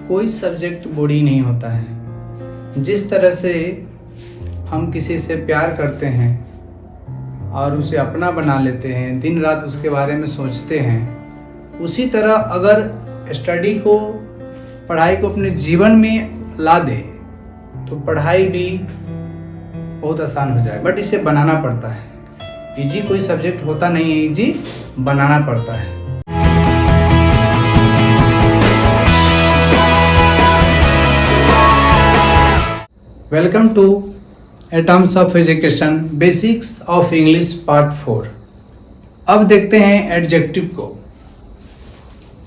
कोई subject boring नहीं होता है। जिस तरह से हम किसी से प्यार करते हैं और उसे अपना बना लेते हैं, दिन रात उसके बारे में सोचते हैं, उसी तरह अगर स्टडी को, पढ़ाई को अपने जीवन में ला दे तो पढ़ाई भी बहुत आसान हो जाए। बट इसे बनाना पड़ता है। इजी कोई सब्जेक्ट होता नहीं है, इजी बनाना पड़ता है। Welcome to terms of education basics of English part 4। अब देखते हैं एडजेक्टिव को।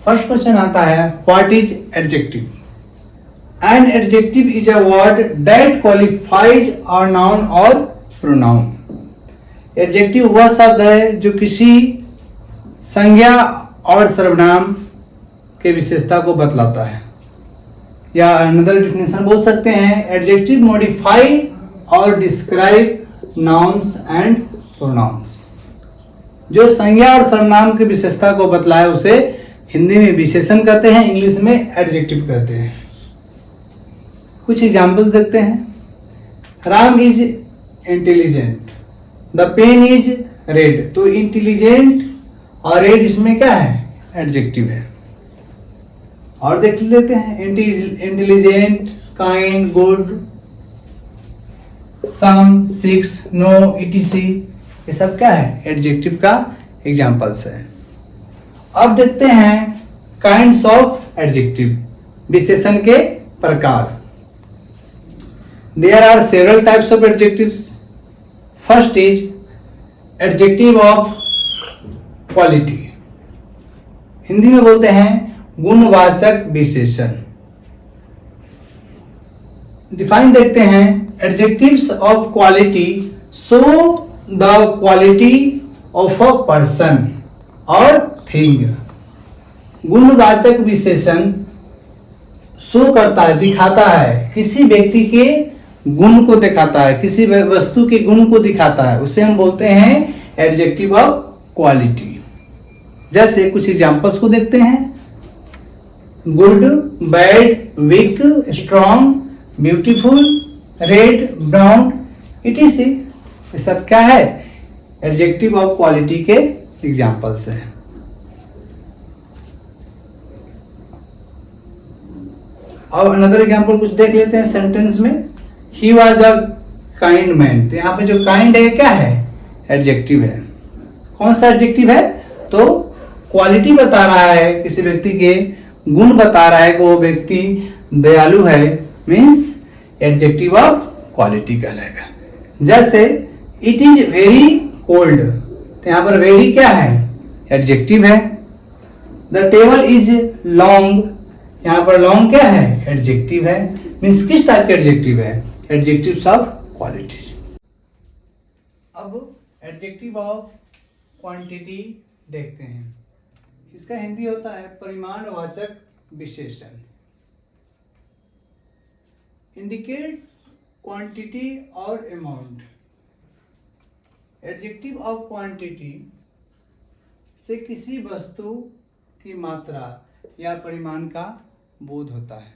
फर्स्ट क्वेश्चन आता है, what is adjective? An adjective is a word that qualifies a noun और प्रोनाउन। एडजेक्टिव वह शब्द है जो किसी संज्ञा और सर्वनाम के विशेषता को बतलाता है, या अनदर डेफिनेशन बोल सकते हैं, एडजेक्टिव मॉडिफाई और डिस्क्राइब नाउन्स एंड प्रोनाउंस। जो संज्ञा और सर्वनाम की विशेषता को बतलाए उसे हिंदी में विशेषण कहते हैं, इंग्लिश में एडजेक्टिव कहते हैं। कुछ एग्जाम्पल्स देखते हैं। Ram is intelligent, the pen is red. तो इंटेलिजेंट और रेड इसमें क्या है? एडजेक्टिव है। और देख लेते हैं, intelligent, kind, good, some, six, no, etc। ये सब क्या है? एडजेक्टिव का एग्जाम्पल्स है। अब देखते हैं काइंड्स ऑफ एडजेक्टिव, विशेषण के प्रकार। There are several types of adjectives. First is adjective of quality, Hindi में बोलते हैं गुणवाचक विशेषण। डिफाइन देखते हैं, adjectives of quality show the quality of a person और थिंग। गुणवाचक विशेषण शो करता है, दिखाता है, किसी व्यक्ति के गुण को दिखाता है, किसी वस्तु के गुण को दिखाता है, उसे हम बोलते हैं एडजेक्टिव ऑफ क्वालिटी। जैसे कुछ एग्जांपल्स को देखते हैं, good, bad, weak, strong, beautiful, red, brown, etc। ये सब क्या है? एडजेक्टिव ऑफ क्वालिटी के एग्जांपल्स हैं। अब अनदर एग्जांपल कुछ देख लेते हैं सेंटेंस में। He was a kind man. तो यहाँ पे जो काइंड है क्या है? एडजेक्टिव है। कौन सा एडजेक्टिव है? तो क्वालिटी बता रहा है, किसी व्यक्ति के गुण बता रहा है कि वो व्यक्ति दयालु है, मीन्स एडजेक्टिव ऑफ क्वालिटी कहलाएगा। जैसे इट इज वेरी कोल्ड, तो यहाँ पर वेरी क्या है? एडजेक्टिव है। द टेबल इज लॉन्ग, यहाँ पर लॉन्ग क्या है? एडजेक्टिव है। मीन्स किस टाइप के एडजेक्टिव है? Adjectives of quality. अब एडजेक्टिव ऑफ क्वांटिटी देखते हैं। इसका हिंदी होता है परिमाणवाचक विशेषण। इंडिकेट क्वांटिटी और अमाउंट। एडजेक्टिव ऑफ क्वांटिटी से किसी वस्तु की मात्रा या परिमाण का बोध होता है।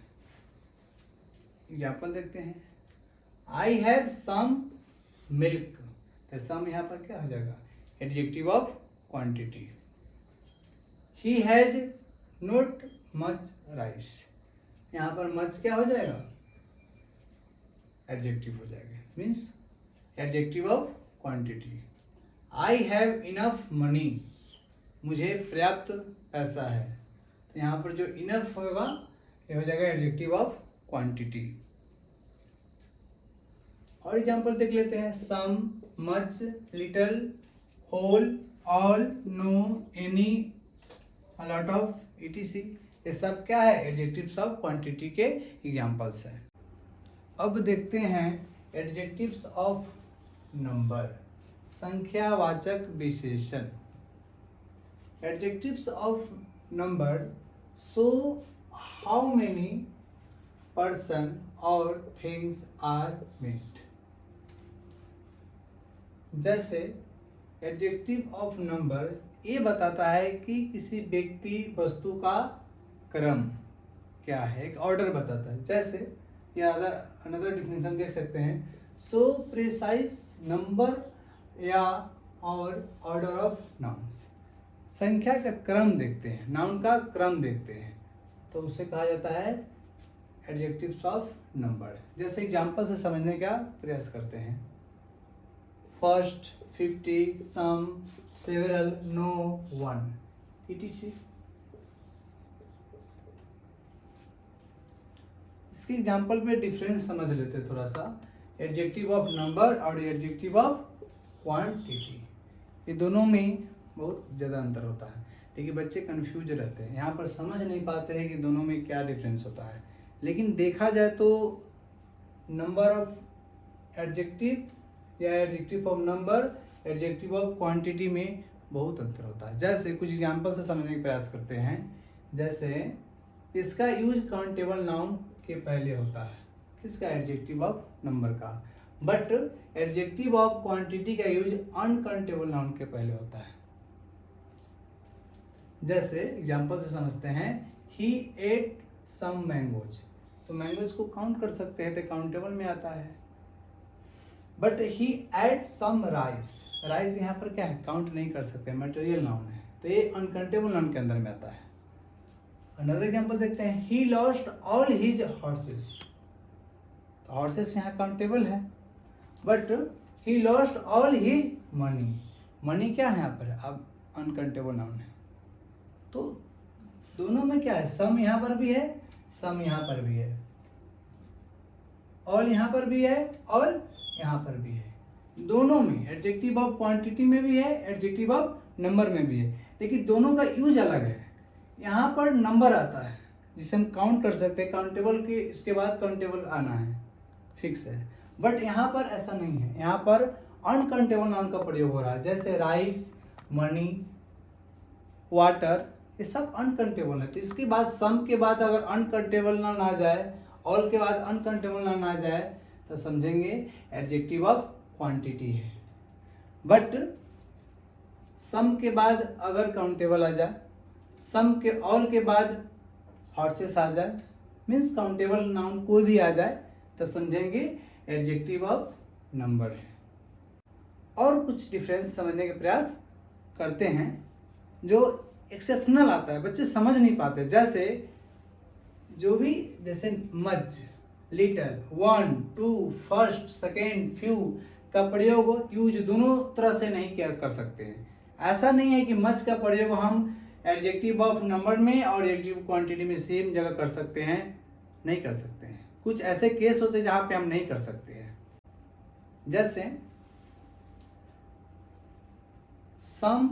एग्जाम्पल देखते हैं, आई हैव सम मिल्क। तो सम यहाँ पर क्या हो जाएगा? Adjective of quantity. He has not much rice, यहाँ पर मच क्या हो जाएगा? एडजेक्टिव हो जाएगा, means adjective of quantity. I have enough money, मुझे पर्याप्त पैसा है। तो यहाँ पर जो इनफ होगा ये हो जाएगा एडजेक्टिव ऑफ क्वांटिटी। और एग्जांपल देख लेते हैं, some, much, little, whole, all, no, any, a lot of, etc। ये सब क्या है? एडजेक्टिव्स ऑफ क्वांटिटी के एग्जांपल्स हैं। अब देखते हैं एडजेक्टिव्स ऑफ नंबर, संख्यावाचक विशेषण। Adjectives of number show how many person और थिंग्स आर मेट। जैसे एडजेक्टिव ऑफ नंबर ये बताता है कि किसी व्यक्ति, वस्तु का क्रम क्या है, एक ऑर्डर बताता है। जैसे या अनदर डिफिनेशन देख सकते हैं, सो प्रिसाइज नंबर या और ऑर्डर ऑफ नाउन्स, संख्या का क्रम देखते हैं, नाउन का क्रम देखते हैं, तो उसे कहा जाता है एडजेक्टिव्स ऑफ नंबर। जैसे एग्जांपल से समझने का प्रयास करते हैं, फर्स्ट, 50, सम, सेवरल, नो, वन, etc। इसके एग्जांपल पे डिफरेंस समझ लेते हैं थोड़ा सा, एडजेक्टिव ऑफ नंबर और एडजेक्टिव ऑफ क्वांटिटी, ये दोनों में बहुत ज़्यादा अंतर होता है, लेकिन बच्चे कंफ्यूज रहते हैं, यहाँ पर समझ नहीं पाते हैं कि दोनों में क्या डिफरेंस होता है। लेकिन देखा जाए तो नंबर ऑफ एडजेक्टिव या adjective of number, adjective of quantity में बहुत अंतर होता है। जैसे कुछ एग्जांपल से समझने का प्रयास करते हैं, जैसे इसका यूज काउंटेबल नाउन के पहले होता है, किसका, एडजेक्टिव ऑफ नंबर का, बट एडजेक्टिव ऑफ क्वांटिटी का यूज अनकाउंटेबल नाउन के पहले होता है। जैसे एग्जांपल से समझते हैं, ही एट सम मैंगोज, तो मैंगोज को काउंट कर सकते हैं तो काउंटेबल में आता है, but he ate some rice, rice यहाँ पर क्या है, काउंट नहीं कर सकते, मटेरियल नाउन है, तो ये अनकाउंटेबल नाउन के अंदर में आता है। अनदर एग्जांपल देखते हैं, he lost all his horses, तो हॉर्सेस यहाँ काउंटेबल है, but he lost all his money, money क्या है यहाँ पर, अब अनकाउंटेबल नाउन है। तो दोनों में क्या है, सम यहाँ पर भी है, सम यहाँ पर भी है, ऑल यहाँ पर भी है, और यहाँ पर भी है, दोनों में एडजेक्टिव ऑफ क्वांटिटी में भी है, एडजेक्टिव ऑफ नंबर में भी है, लेकिन दोनों का यूज अलग है। यहाँ पर नंबर आता है जिसे हम काउंट कर सकते हैं, काउंटेबल के इसके बाद काउंटेबल आना है, फिक्स है, बट यहाँ पर ऐसा नहीं है, यहाँ पर अनकाउंटेबल नाउन का प्रयोग हो रहा है। जैसे राइस, मनी, वाटर, ये सब अनकाउंटेबल है, तो इसके बाद सम के बाद अगर अनकाउंटेबल नाउन आ जाए, ऑल के बाद अनकाउंटेबल नाउन आ जाए, तो समझेंगे एडजेक्टिव ऑफ क्वांटिटी है। बट सम के बाद अगर काउंटेबल आ जाए, सम के ऑल के बाद हॉर्सेस आ जाए, मीन्स काउंटेबल नाउन कोई भी आ जाए, तो समझेंगे एडजेक्टिव ऑफ नंबर है। और कुछ डिफरेंस समझने का प्रयास करते हैं जो एक्सेप्शनल आता है, बच्चे समझ नहीं पाते। जैसे जो भी, जैसे much, little, one, two, first, second, few का प्रयोग यूज दोनों तरह से नहीं किया कर सकते हैं। ऐसा नहीं है कि मच का प्रयोग हम एडजेक्टिव ऑफ नंबर में और एडजेक्टिव क्वांटिटी में सेम जगह कर सकते हैं, नहीं कर सकते हैं। कुछ ऐसे केस होते हैं जहां पे हम नहीं कर सकते हैं। जैसे सम,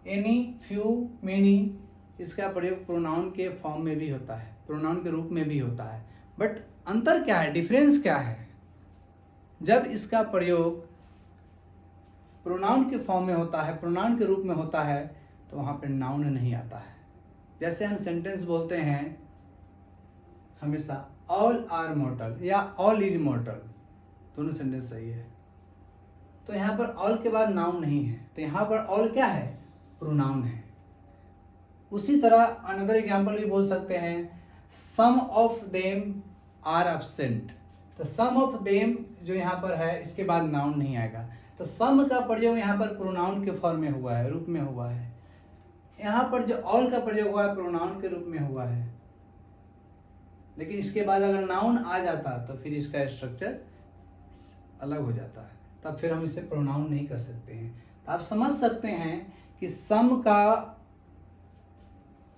एनी, फ्यू, मेनी, इसका प्रयोग प्रोनाउन के फॉर्म में भी होता है, प्रोनाउन के रूप में भी होता है, बट अंतर क्या है, डिफरेंस क्या है, जब इसका प्रयोग प्रोनाउन के फॉर्म में होता है, प्रोनाउन के रूप में होता है, तो वहाँ पे नाउन नहीं आता है। जैसे हम सेंटेंस बोलते हैं हमेशा ऑल आर मॉर्टल या ऑल इज मॉर्टल, दोनों सेंटेंस सही है, तो यहाँ पर ऑल के बाद नाउन नहीं है, तो यहाँ पर ऑल क्या है, प्रोनाउन है। उसी तरह अनदर एग्जांपल भी बोल सकते हैं, सम ऑफ देम आर एब्सेंट, तो सम ऑफ देम जो यहाँ पर है इसके बाद नाउन नहीं आएगा, तो सम का प्रयोग यहाँ पर प्रोनाउन के फॉर्म में हुआ है, रूप में हुआ है। यहाँ पर जो ऑल का प्रयोग हुआ है प्रोनाउन के रूप में हुआ है, लेकिन इसके बाद अगर नाउन आ जाता तो फिर इसका स्ट्रक्चर अलग हो जाता है, तब फिर हम इसे प्रोनाउन नहीं कर सकते हैं। तो आप समझ सकते हैं कि सम का,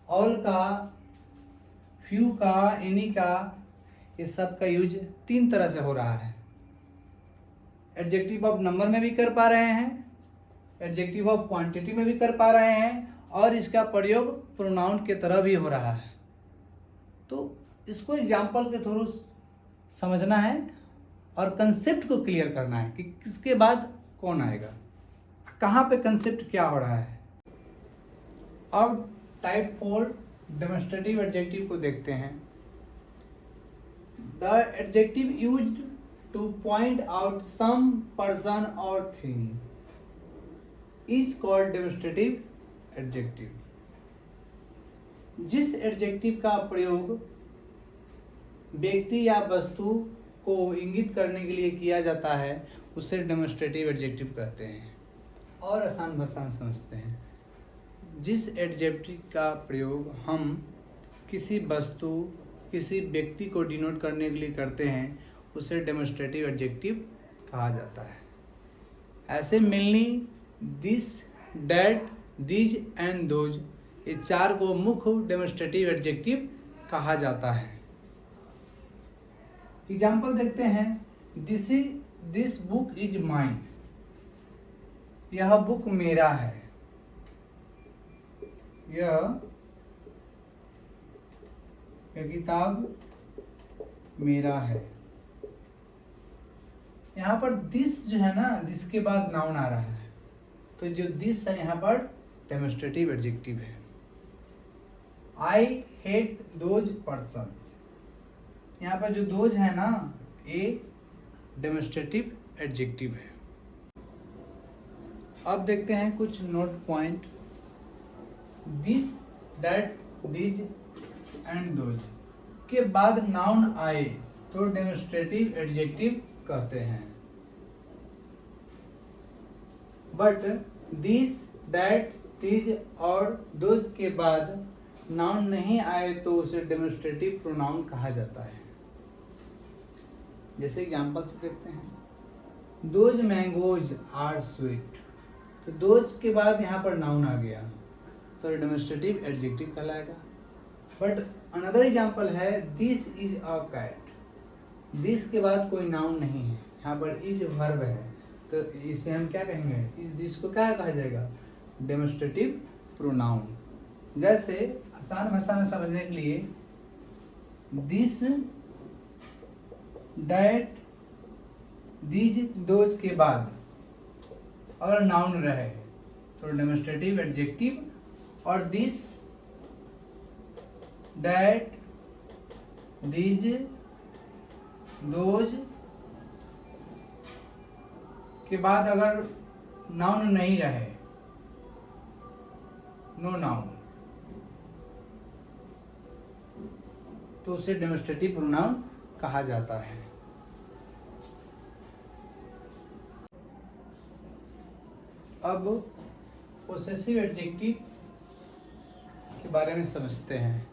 ऑल का, फ्यू का, एनी का, ये सब का यूज तीन तरह से हो रहा है। एडजेक्टिव ऑफ नंबर में भी कर पा रहे हैं, एडजेक्टिव ऑफ क्वांटिटी में भी कर पा रहे हैं, और इसका प्रयोग प्रोनाउन के तरह भी हो रहा है। तो इसको एग्जाम्पल के थ्रू समझना है और कंसेप्ट को क्लियर करना है कि किसके बाद कौन आएगा, कहाँ पे कंसेप्ट क्या हो रहा है। अब टाइप 4 डेमोन्स्ट्रेटिव एडजेक्टिव को देखते हैं। The adjective used to point out some person और thing is called demonstrative adjective. जिस एडजेक्टिव का प्रयोग व्यक्ति या वस्तु को इंगित करने के लिए किया जाता है उसे डेमोन्स्ट्रेटिव एडजेक्टिव कहते हैं। और आसान भाषा में समझते हैं, जिस एडजेक्टिव का प्रयोग हम किसी वस्तु किसी व्यक्ति को डिनोट करने के लिए करते हैं उसे डेमोन्स्ट्रेटिव एडजेक्टिव कहा जाता है। ऐसे मिलनी, this, that, these and those, ये चार को मुख्य डेमोन्स्ट्रेटिव एडजेक्टिव कहा जाता है। एग्जाम्पल देखते हैं, दिस बुक इज माइन, यह बुक मेरा है, यह किताब मेरा है। यहाँ पर दिस जो है ना, दिस के बाद नाउन आ रहा है, तो जो दिस है यहाँ पर डेमोन्स्ट्रेटिव एडजेक्टिव है। आई हेट दोज पर्सन, यहाँ पर जो दोज है ना, ये डेमोन्स्ट्रेटिव एडजेक्टिव है। अब देखते हैं कुछ note point. This, that, these and those के बाद नाउन आए तो डेमोन्स्ट्रेटिव एडजेक्टिव कहते हैं। बट दिस, दैट, दीज और दोज के बाद नाउन नहीं आए तो उसे डेमोन्स्ट्रेटिव प्रोनाउन कहा जाता है। जैसे एग्जांपल से देखते हैं, दोज मैंगोज आर स्वीट, तो दोज के बाद यहाँ पर नाउन आ गया तो डेमोन्स्ट्रेटिव एडजेक्टिव कहलाएगा। बट अनदर एग्जांपल है, this is a cat, this के बाद कोई नाउन नहीं है, यहाँ पर इज वर्ब है, तो इसे हम क्या कहेंगे, इस दिस को क्या कहा जाएगा, डेमोन्स्ट्रेटिव प्रोनाउन। जैसे आसान भाषा में समझने के लिए, दिस, दैट, दीज, दोज के बाद अगर नाउन रहे तो डेमोन्स्ट्रेटिव एडजेक्टिव, और दिस, दैट, दीज, दोज के बाद अगर नाउन नहीं रहे, नो नाउन, तो उसे डेमोन्स्ट्रेटिव प्रोनाउन कहा जाता है। अब पोसेसिव एडजेक्टिव के बारे में समझते हैं।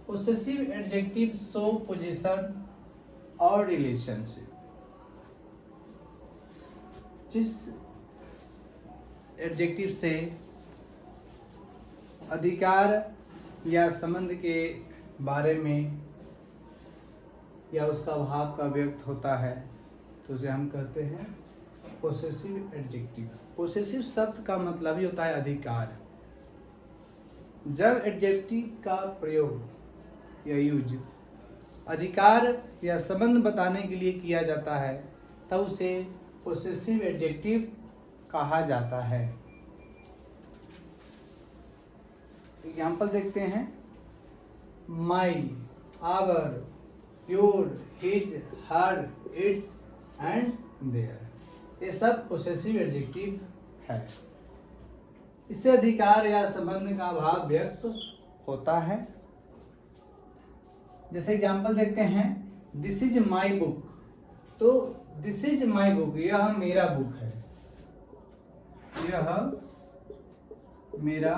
पोसेसिव एडजेक्टिव शो पोजीशन और रिलेशनशिप। जिस एडजेक्टिव से अधिकार या संबंध के बारे में या उसका भाव का व्यक्त होता है तो उसे हम कहते हैं पोसेसिव एडजेक्टिव। पोसेसिव शब्द का मतलब ही होता है अधिकार। जब एडजेक्टिव का प्रयोग या यूज अधिकार या संबंध बताने के लिए किया जाता है तब उसे पोसेसिव एडजेक्टिव कहा जाता है। एग्जाम्पल देखते हैं, my, our, your, his, her, its and their, ये सब पोसेसिव एडजेक्टिव है। इससे अधिकार या संबंध का भाव व्यक्त होता है। जैसे एग्जाम्पल देखते हैं, दिस इज माई बुक, तो दिस इज माई बुक, यह मेरा बुक है, यह मेरा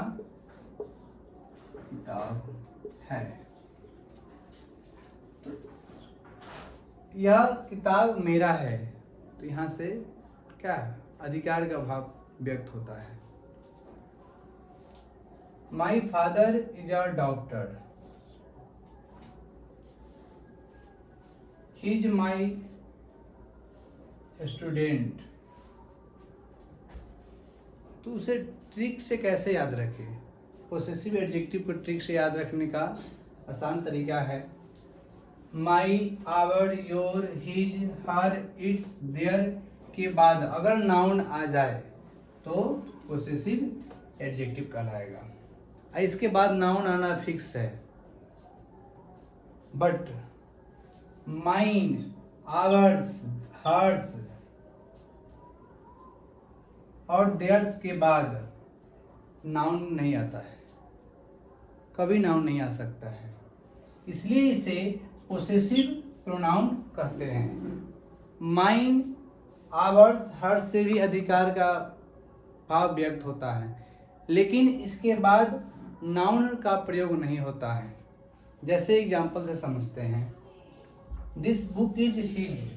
किताब है। तो यह किताब मेरा है, तो यहाँ से क्या है, अधिकार का भाव व्यक्त होता है। My father is a doctor, he is my student, तो उसे ट्रिक से कैसे याद रखें। पोसेसिव एडजेक्टिव को ट्रिक से याद रखने का आसान तरीका है, my, our, your, his, her, its, their के बाद अगर नाउन आ जाए तो पोसेसिव एडजेक्टिव कहलाएगा। इसके बाद नाउन आना फिक्स है। बट माइन, आवर्स, हर्स और देयर्स के बाद नाउन नहीं आता है, कभी नाउन नहीं आ सकता है। इसलिए इसे पोसेसिव प्रोनाउन कहते हैं। माइन, आवर्स, हर्ष से भी अधिकार का भाव व्यक्त होता है, लेकिन इसके बाद नाउन का प्रयोग नहीं होता है। जैसे एग्जाम्पल से समझते हैं, this book is his,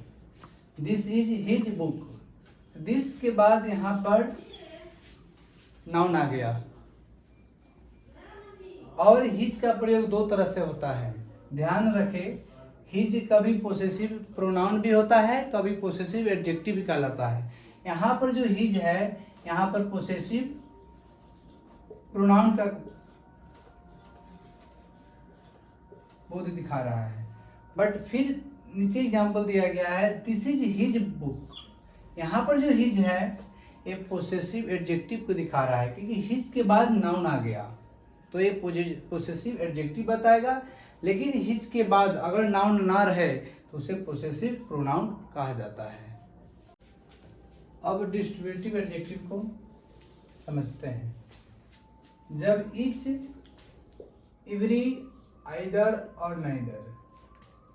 this is his book. This के बाद यहाँ पर नाउन आ गया, और हिज का प्रयोग दो तरह से होता है। ध्यान रखें, हिज कभी पोसेसिव प्रोनाउन भी होता है, कभी पोसेसिव एडजेक्टिव भी कहलाता है। यहाँ पर जो हिज है, यहाँ पर पोसेसिव प्रोनाउन का बोध दिखा रहा है, बट फिर नीचे एग्जाम्पल दिया गया है, दिस इज हिज बुक। यहाँ पर जो हिज है ये पोसेसिव एडजेक्टिव को दिखा रहा है, क्योंकि हिज के बाद नाउन आ गया तो ये पोसेसिव एडजेक्टिव बताएगा। लेकिन हिज के बाद अगर नाउन ना रहे तो उसे पोसेसिव प्रोनाउन कहा जाता है। अब डिस्ट्रीब्यूटिव एडजेक्टिव को समझते हैं। जब ईच, एवरी, आइदर और नाइदर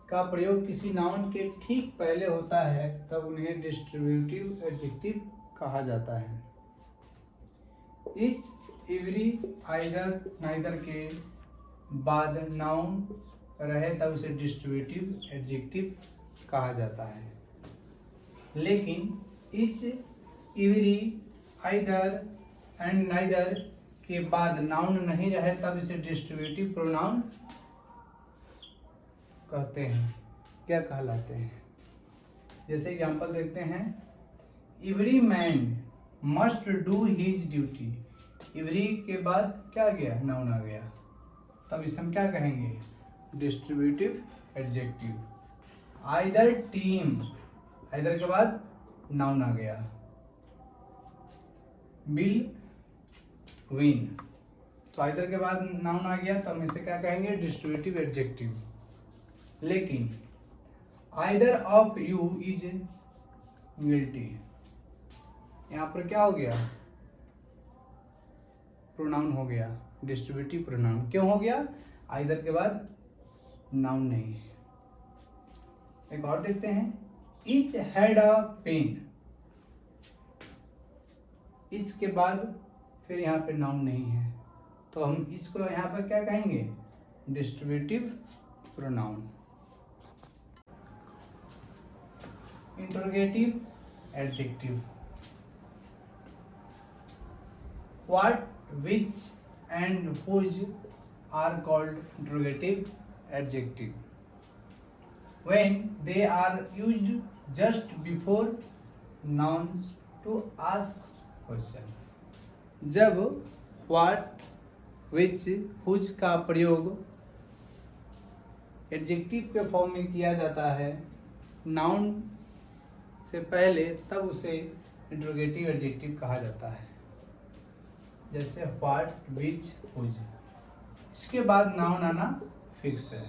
का प्रयोग किसी नाउन के ठीक पहले होता है तब उन्हें डिस्ट्रीब्यूटिव एडजेक्टिव कहा जाता है। ईच, एवरी, आइदर, नाइदर के बाद नाउन रहे तब उसे डिस्ट्रीब्यूटिव एडजेक्टिव कहा जाता है। लेकिन each, every, either and neither के बाद नाउन नहीं रहे तब इसे डिस्ट्रीब्यूटिव प्रोनाउन कहते हैं। क्या कहलाते हैं? जैसे एग्जांपल देखते हैं, every man must do his duty. Every के बाद क्या आ गया? नाउन आ गया, तब इसे हम क्या कहेंगे? Distributive adjective. Either team, either के बाद नाउन आ गया। विल विन, तो आइदर के बाद नाउन आ गया तो हम इसे क्या कहेंगे? Distributive adjective. लेकिन either of you is guilty, यहां पर क्या हो गया? प्रोनाउन हो गया, डिस्ट्रीब्यूटिव प्रोनाउन। क्यों हो गया? आइदर के बाद नाउन नहीं है। एक और देखते हैं, each had a pen. Each के बाद फिर यहाँ पे नाउन नहीं है तो हम इसको यहाँ पर क्या कहेंगे? Distributive pronoun. Interrogative adjective. What, which and whose are called interrogative adjective when they are used just before nouns to ask question। जब what, which, whose का प्रयोग एडजेक्टिव के फॉर्म में किया जाता है नाउन से पहले, तब उसे इंटरोगेटिव एडजेक्टिव कहा जाता है। जैसे व्हाट, विच, हुज, इसके बाद नाउन आना फिक्स है,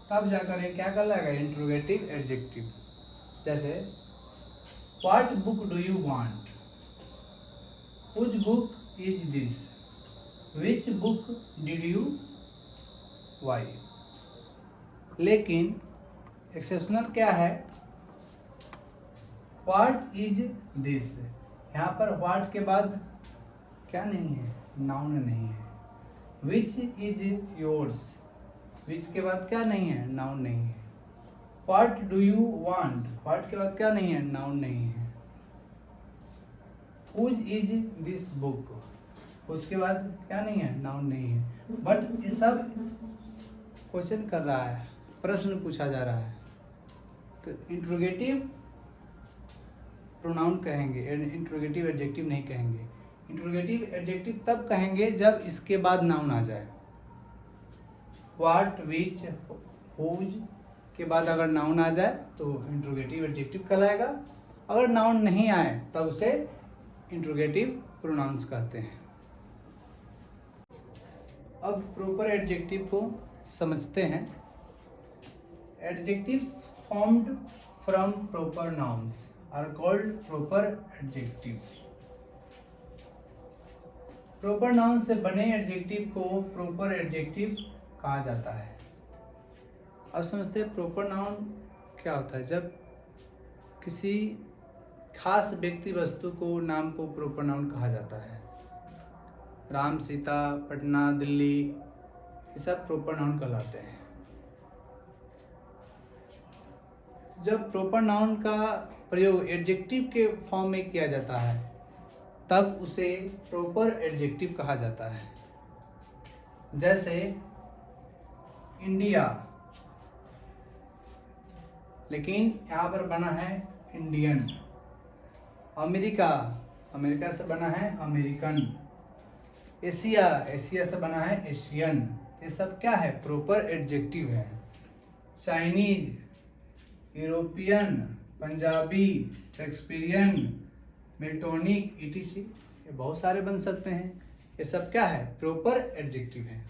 तब जाकर ये क्या कहलाएगा? Interrogative adjective. जैसे what book do you want, whose book is this, which book did you buy. लेकिन एक्सेप्शनल क्या है? व्हाट इज दिस, यहाँ पर व्हाट के बाद क्या नहीं है? नाउन नहीं है। विच इज योर्स, विच के बाद क्या नहीं है? नाउन नहीं है। What do you want, what के बाद क्या नहीं है? नाउन नहीं है। हुज इज दिस बुक, उसके बाद क्या नहीं है? नाउन नहीं है। बट ये सब क्वेश्चन कर रहा है, प्रश्न पूछा जा रहा है, तो इंट्रोगेटिव प्रोनाउन कहेंगे, इंट्रोगेटिव एडजेक्टिव नहीं कहेंगे। इंट्रोगेटिव एडजेक्टिव तब कहेंगे जब इसके बाद नाउन आ जाए। व्हाट, विच, हुज के बाद अगर नाउन आ जाए तो इंट्रोगेटिव एडजेक्टिव कहलाएगा। अगर नाउन नहीं आए तब उसे इंट्रोगेटिव प्रोनाउंस कहते हैं। अब प्रॉपर एडजेक्टिव को समझते हैं। Adjectives formed from proper nouns are called proper adjective. Proper noun से बने एडजेक्टिव को प्रॉपर एडजेक्टिव कहा जाता है। अब समझते हैं प्रॉपर नाउन क्या होता है। जब किसी खास व्यक्ति वस्तु को नाम को प्रॉपर नाउन कहा जाता है। राम, सीता, पटना, दिल्ली, ये सब प्रॉपर नाउन कहलाते हैं। जब प्रॉपर नाउन का प्रयोग एडजेक्टिव के फॉर्म में किया जाता है तब उसे प्रॉपर एडजेक्टिव कहा जाता है। जैसे इंडिया, लेकिन यहाँ पर बना है इंडियन। अमेरिका, अमेरिका से बना है अमेरिकन। एशिया, एशिया से बना है एशियन। ये सब क्या है? प्रॉपर एडजेक्टिव है। Chinese, European, Punjabi, Shakespearean, Miltonic, etc, ये बहुत सारे बन सकते हैं। ये सब क्या है? प्रॉपर एडजेक्टिव है।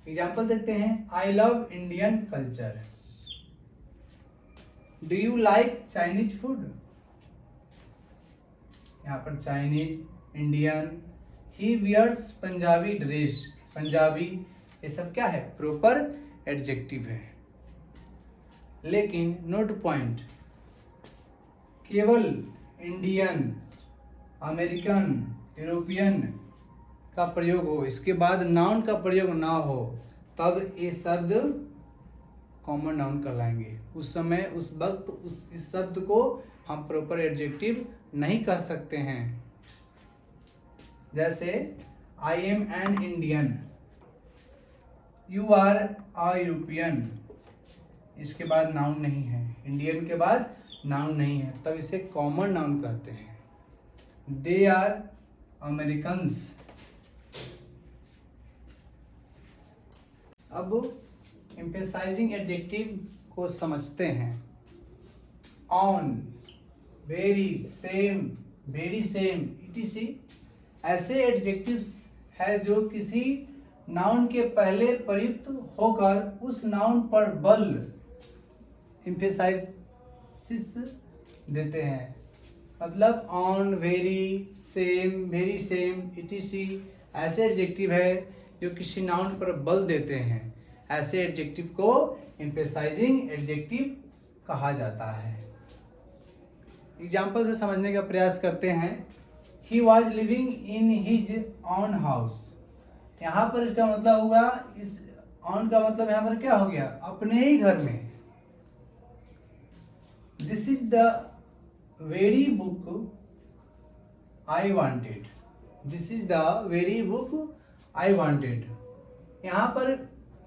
एग्जाम्पल देखते हैं। I love Indian culture. Do you like Chinese food? यहाँ पर चाइनीज, इंडियन। ही वियर्स पंजाबी ड्रेस, पंजाबी, ये सब क्या है? प्रॉपर एडजेक्टिव है। लेकिन नोट पॉइंट, केवल इंडियन, अमेरिकन, यूरोपियन का प्रयोग हो, इसके बाद नाउन का प्रयोग ना हो, तब ये शब्द कॉमन नाउन कहलाएंगे। उस समय, उस वक्त इस शब्द को हम प्रॉपर एडजेक्टिव नहीं कह सकते हैं। जैसे I am an Indian, you are a European, इसके बाद नाउन नहीं है। इंडियन के बाद नाउन नहीं है, तब इसे कॉमन नाउन कहते हैं। They are Americans. अब एम्फेसाइजिंग एडजेक्टिव को समझते हैं। Own, very, same, very same, etc ऐसे एडजेक्टिव्स है जो किसी नाउन के पहले प्रयुक्त होकर उस नाउन पर बल, एम्फेसाइसिस देते हैं। मतलब on, very, same, very same, etc ऐसे एडजेक्टिव है जो किसी नाउन पर बल देते हैं। ऐसे एडजेक्टिव को एम्फेसाइजिंग एडजेक्टिव कहा जाता है। एग्जाम्पल से समझने का प्रयास करते हैं। He was living in his on house. यहाँ पर इसका मतलब होगा, इस ऑन का मतलब यहाँ पर क्या हो गया? अपने ही घर में। This is the very book I wanted. This is the very book I wanted. यहाँ पर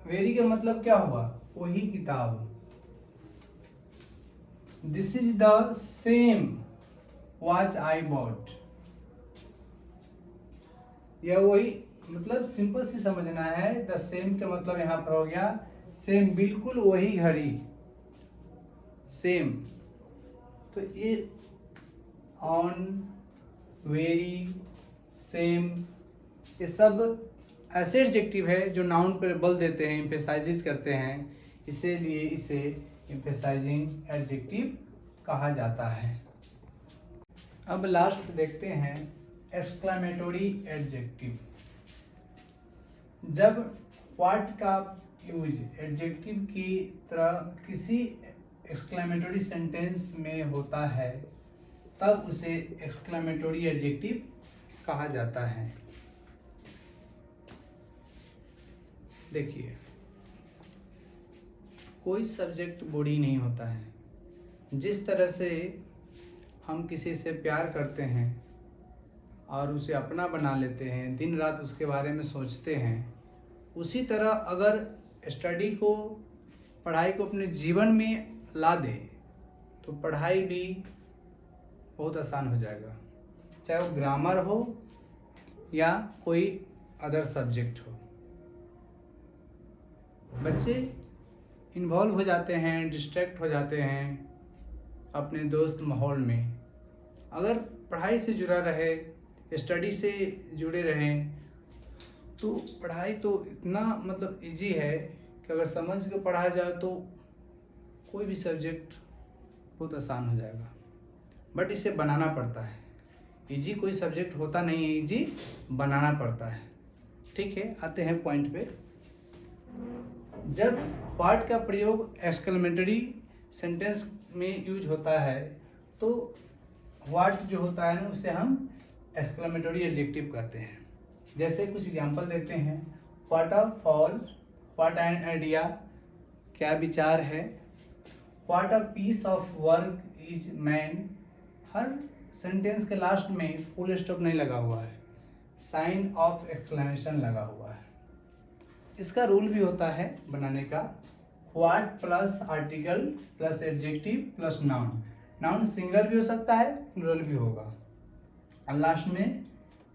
वेरी का मतलब क्या हुआ? वही किताब। This is the same watch I bought. यह वही, मतलब सिंपल सी समझना है। द सेम का मतलब यहाँ पर हो गया सेम, बिल्कुल वही घड़ी, सेम। तो ये ऑन, वेरी, सेम, ये सब ऐसे एडजेक्टिव है जो नाउन पर बल देते हैं, एम्फेसाइज करते हैं, इसीलिए इसे एम्फेसाइजिंग एडजेक्टिव कहा जाता है। अब लास्ट देखते हैं एक्सक्लेमेटरी एडजेक्टिव। जब व्हाट का यूज एडजेक्टिव की तरह किसी एक्सक्लेमेटरी सेंटेंस में होता है तब उसे एक्सक्लेमेटरी एडजेक्टिव कहा जाता है। देखिए, कोई सब्जेक्ट बोरिंग नहीं होता है। जिस तरह से हम किसी से प्यार करते हैं और उसे अपना बना लेते हैं, दिन रात उसके बारे में सोचते हैं, उसी तरह अगर स्टडी को, पढ़ाई को अपने जीवन में ला दे तो पढ़ाई भी बहुत आसान हो जाएगा, चाहे वो ग्रामर हो या कोई अदर सब्जेक्ट हो। बच्चे इन्वॉल्व हो जाते हैं, डिस्ट्रैक्ट हो जाते हैं अपने दोस्त माहौल में। अगर पढ़ाई से जुड़ा रहे, स्टडी से जुड़े रहें, तो पढ़ाई तो इतना मतलब इजी है कि अगर समझ के पढ़ा जाए तो कोई भी सब्जेक्ट बहुत आसान हो जाएगा। बट इसे बनाना पड़ता है। इजी कोई सब्जेक्ट होता नहीं है, इजी बनाना पड़ता है। ठीक है, आते हैं पॉइंट पे। जब व्हाट का प्रयोग एक्सक्लेमेटरी सेंटेंस में यूज होता है तो व्हाट जो होता है ना उसे हम एक्सक्लेमेटरी एडजेक्टिव कहते हैं। जैसे कुछ एग्जांपल देते हैं, what a fall, what an idea, क्या विचार है, what a piece of work is man. हर सेंटेंस के लास्ट में फुल स्टॉप नहीं लगा हुआ है, साइन ऑफ एक्सक्लेमेशन लगा हुआ है। इसका रूल भी होता है बनाने का, what plus article plus adjective plus noun. Noun singular भी हो सकता है, प्लूरल भी होगा, और लास्ट में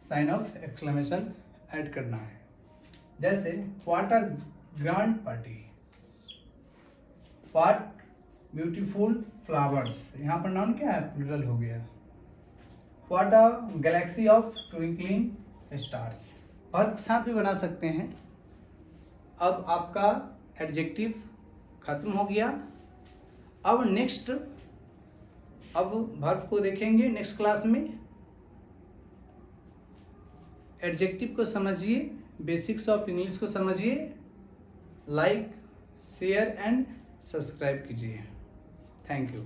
साइन ऑफ एक्सक्लेमेशन ऐड करना है। जैसे what a grand party, what beautiful flowers, यहाँ पर नाउन क्या है, प्लूरल हो गया। What a Galaxy of twinkling stars, और साथ भी बना सकते हैं। अब आपका एडजेक्टिव खत्म हो गया। अब वर्ब को देखेंगे नेक्स्ट क्लास में। एडजेक्टिव को समझिए, बेसिक्स ऑफ इंग्लिश को समझिए, लाइक शेयर एंड सब्सक्राइब कीजिए। Thank you.